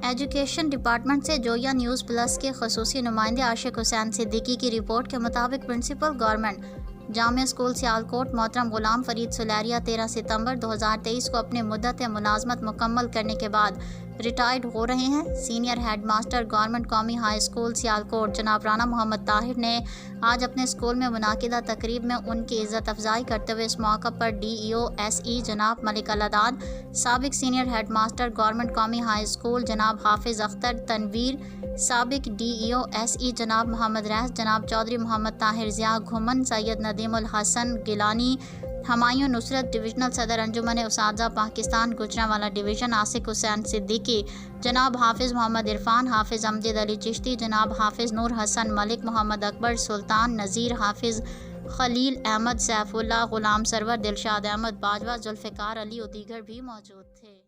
Education department سے جویا news plus کے خصوصی نمائندے عاشق حسین صدیقی کی رپورٹ کے مطابق پرنسپل گورنمنٹ جامعہ اسکول سیالکوٹ محترم غلام فرید سلیریہ 13 ستمبر 2023 کو اپنی مدت ملازمت مکمل کرنے کے بعد ریٹائرڈ ہو رہے ہیں۔ سینئر ہیڈ ماسٹر گورنمنٹ قومی ہائی اسکول سیالکوٹ جناب رانا محمد طاہر نے آج اپنے اسکول میں منعقدہ تقریب میں ان کی عزت افزائی کرتے ہوئے اس موقع پر D E O S E جناب ملک العداد، سابق سینئر ہیڈ ماسٹر گورنمنٹ قومی ہائی اسکول جناب حافظ اختر تنویر، سابق D E O S E جناب محمد ریاض، جناب چودھری محمد طاہر ضیاء گھمن، سید ندیم الحسن گیلانی، ہمایوں نصرت ڈویژنل صدر انجمن اساتذہ پاکستان گوجرانوالہ ڈویژن عاشق حسین صدیقی، جناب حافظ محمد عرفان، حافظ امجد علی چشتی، جناب حافظ نور حسن ملک، محمد اکبر سلطان نذیر، حافظ خلیل احمد، سیف اللہ، غلام سرور، دلشاد احمد باجوہ، ذوالفقار علی و دیگر بھی موجود تھے۔